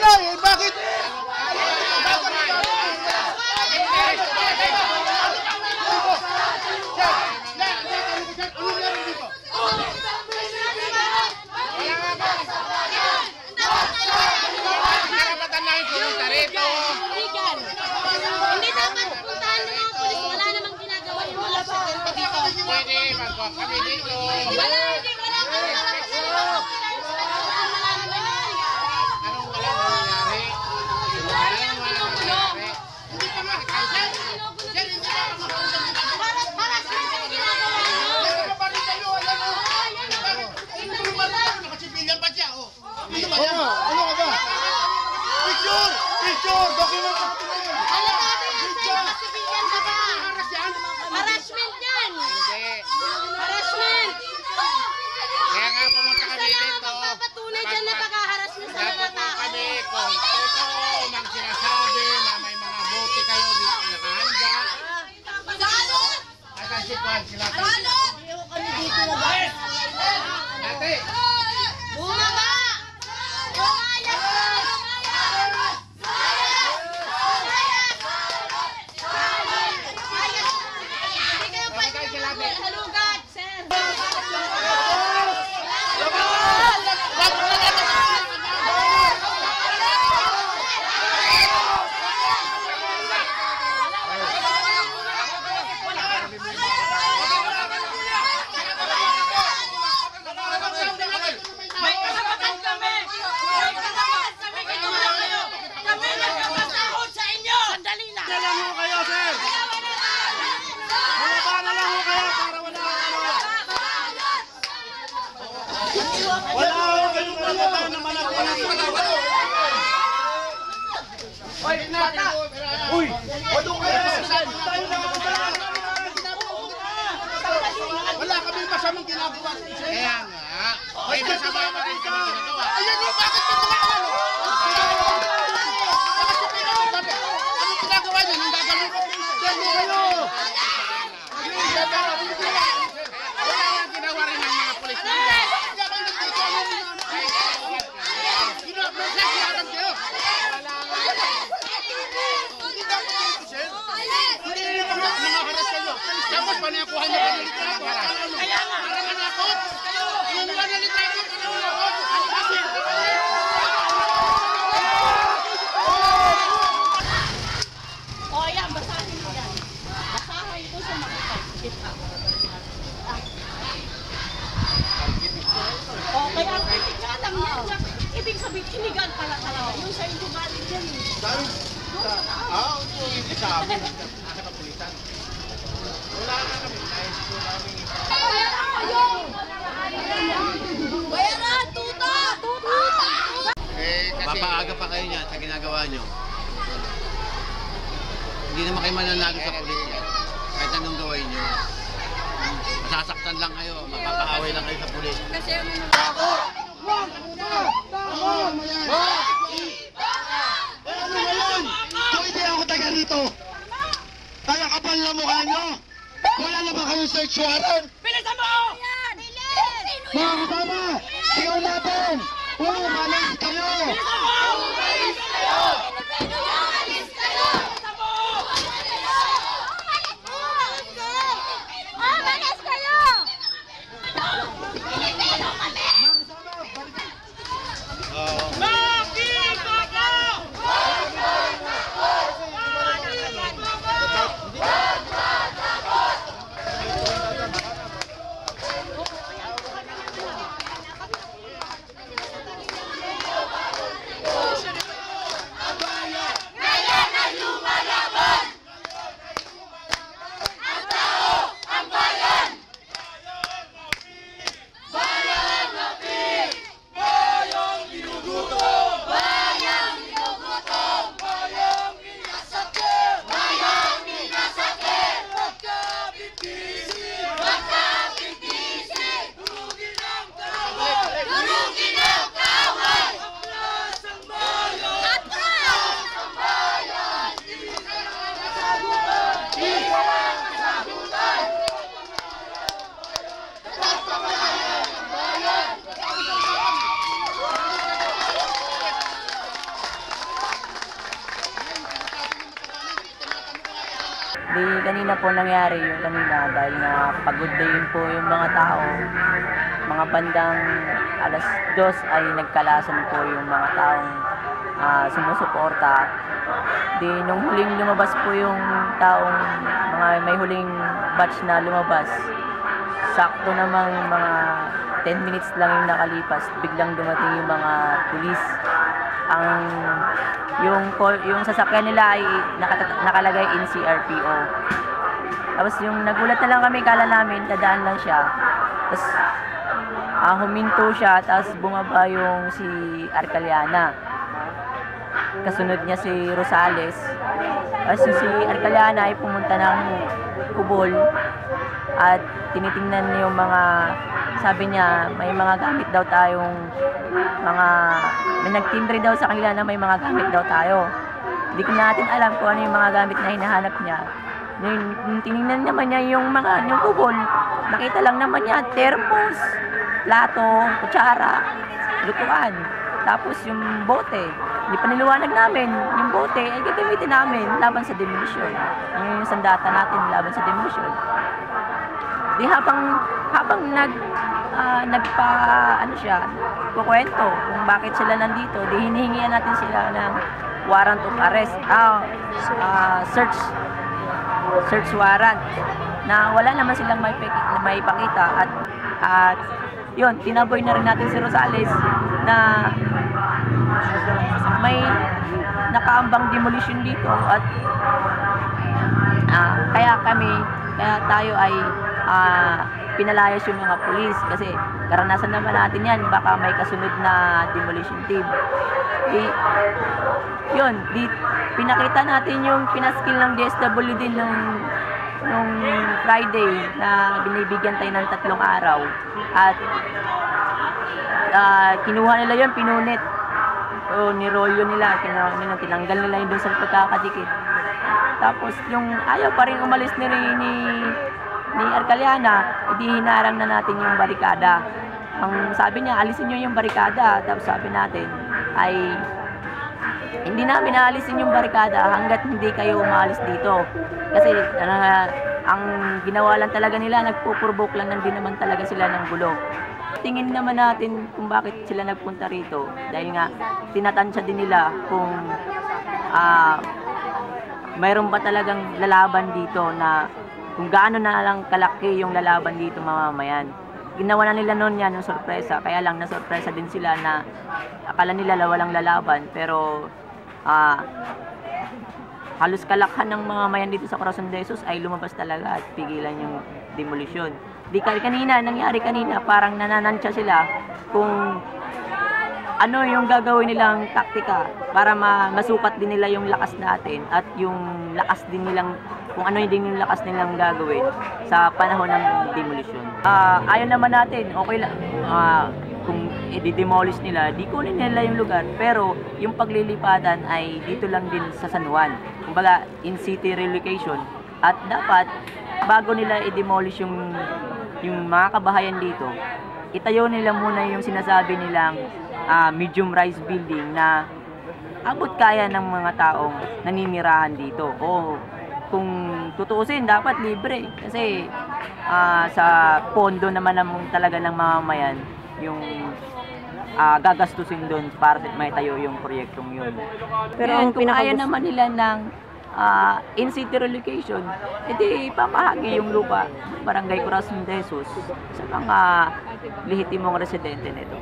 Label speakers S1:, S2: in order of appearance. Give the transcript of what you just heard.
S1: lang eh, bakit?
S2: Hindi dapat puntahan ng mga pulis. Wala namang ginagawa yung mga presidente dito.
S3: Pwede, magkuha kami dito.
S2: Wala kami dito.
S3: Anong walang nangyayari?
S2: Wala yung ginugulo.
S3: Hindi pa makakausap. Sir, hindi pa makakausap.
S2: Para sa yung ginagawa nyo.
S3: Nakasibilyan pa siya, oh.
S1: Ano ka ba? Picture! Picture! Document!
S2: Alatado yan sir, civilian ka ba? Harassment yan.
S3: Hindi.
S2: Harassment.
S3: Kaya nga pumunta kami
S2: Isa lang ang
S3: dito.
S2: magpapatunay dyan na pag-harassment sa mga
S3: Nagpupunta
S2: tao.
S3: kami kung totoo mang sinasabi na may mga bote kayo dito nakahanda. Asan si Juan sila? Ate!
S2: Bumaba! Bumayag ka! Hindi kayo pwede halugad, sir.
S1: Wala kayong karapatan na manatili. Uy! Wala wala kaming masamang ginagawa.
S3: Kaya nga. May masama pa rin kami ginagawa.
S1: Ayan o, bakit mo ginagawa? Anong ginagawa niya? Nang gagawin ko kayo.
S3: Wala yung ginawa rin ng mga polis na yan.
S1: Tapos panakuha niya pa ng litrato. Kaya nga. Parang anakot. Inunuha ng litrato.
S2: O yan, basahin mo yan. Basahin ko sa makikita. O kaya kinigan lang yan. Ibig sabihin, kinigan pala talaga. Yung sa inyo galing dyan.
S3: Hindi sa amin. Nasa kapulisan. Wala na kami. Nais ko namin.
S2: Bayaran kayo! Bayaran! Tuta! Tuta!
S3: Kasi
S4: Mapaaga pa kayo niyan sa ginagawa nyo. Hindi naman kayo mananalo sa pulis. Kahit anong gawin nyo. Masasaktan lang kayo. Mapapaaway lang kayo sa pulis.
S2: Kasi ano na
S1: Ano ngayon? Kung hindi ako taga rito, kaya kapal na mukha nyo. Wala na ba kayong search warrant?
S2: Bilisan mo! Bilis!
S1: Mga kasama, sigaw natin! Malis kayo!
S2: Bilis kayo! Bilis kayo! Malis kayo!
S5: kanina po nangyari yung kanina dahil nga pagod din po yung mga tao. Mga bandang alas 2 ay nagkalasan po yung mga taong sumusuporta. Di nung huling lumabas po yung taong may huling batch na lumabas, sakto namang mga 10 minutes lang yung nakalipas, biglang dumating yung mga pulis. Yung sasakyan nila ay nakalagay in CRPO. Tapos yung nagulat na lang kami, kala namin dadaan lang siya. Tapos huminto siya, tapos bumaba yung si Arcaliana. Kasunod niya si Rosales. Tapos si Arcaliana ay pumunta ng kubol at tinitingnan niya yung mga, sabi niya may mga gamit daw tayong may nagtimbre daw sa kanila na may mga gamit daw tayo. Hindi ko natin alam kung ano yung mga gamit na hinahanap niya. Nung tinignan naman niya yung kubol, nakita lang naman niya termos, plato, kutsara, lutuan. Tapos yung bote, hindi pa niliwanag namin, yung bote ay gagamitin namin laban sa demolition. Yung sandata natin laban sa demolition. Di habang kukwento kung bakit sila nandito, di hinihingian natin sila ng warrant of arrest, search warrant na wala naman silang maipakita at yun, tinaboy na rin natin si Rosales na may nakaambang demolition dito at kaya tayo ay pinalayas yung mga pulis kasi karanasan naman natin yan, baka may kasunod na demolition team. Pinakita natin yung pinaskill ng DSWD nung Friday na binibigyan tayo ng 3 araw at kinuha nila yun, pinunit o nirolyo nila, tinanggal nila yun dun sa pagkakadikit. Tapos yung ayaw pa rin umalis ni Arcaliana, hindi hinarang na natin yung barikada. Ang sabi niya, alisin nyo yung barikada. Tapos sabi natin ay hindi namin naalisin yung barikada hanggat hindi kayo umalis dito. Kasi ang ginawa lang talaga nila, nagpupurboke lang din naman talaga sila ng gulo. Tingin naman natin kung bakit sila nagpunta rito. Dahil nga, tinatansya din nila kung mayroon ba talagang lalaban dito na kung gaano na lang kalaki yung lalaban dito mamamayan. Ginawa na nila noon yan yung sorpresa, kaya lang nasorpresa din sila na akala nila walang lalaban, pero halos kalakhan ng mga mayan dito sa Corazon de Jesus ay lumabas talaga at pigilan yung demolition. Nangyari kanina, parang nananansya sila kung ano yung gagawin nilang taktika para masukat din nila yung lakas natin at yung lakas din nilang kung ano yung lakas nilang gagawin sa panahon ng demolition. Ayaw naman natin, okay lang kung i-demolish nila, di kunin nila yung lugar, pero yung paglilipatan ay dito lang din sa San Juan. Kumbaga, in-city relocation. At dapat, bago nila i-demolish yung mga kabahayan dito, itayo nila muna yung sinasabi nilang medium rise building na abot kaya ng mga taong naninirahan dito. O kung tutuusin, dapat libre. Kasi sa pondo naman talaga ng mamamayan yung gagastusin doon para may tayo yung proyektong yun. Pero kung ayaw naman nila ng in-city relocation, edi pamahagi yung lupa Barangay Corazon de Jesus sa mga lehitimong residente nito.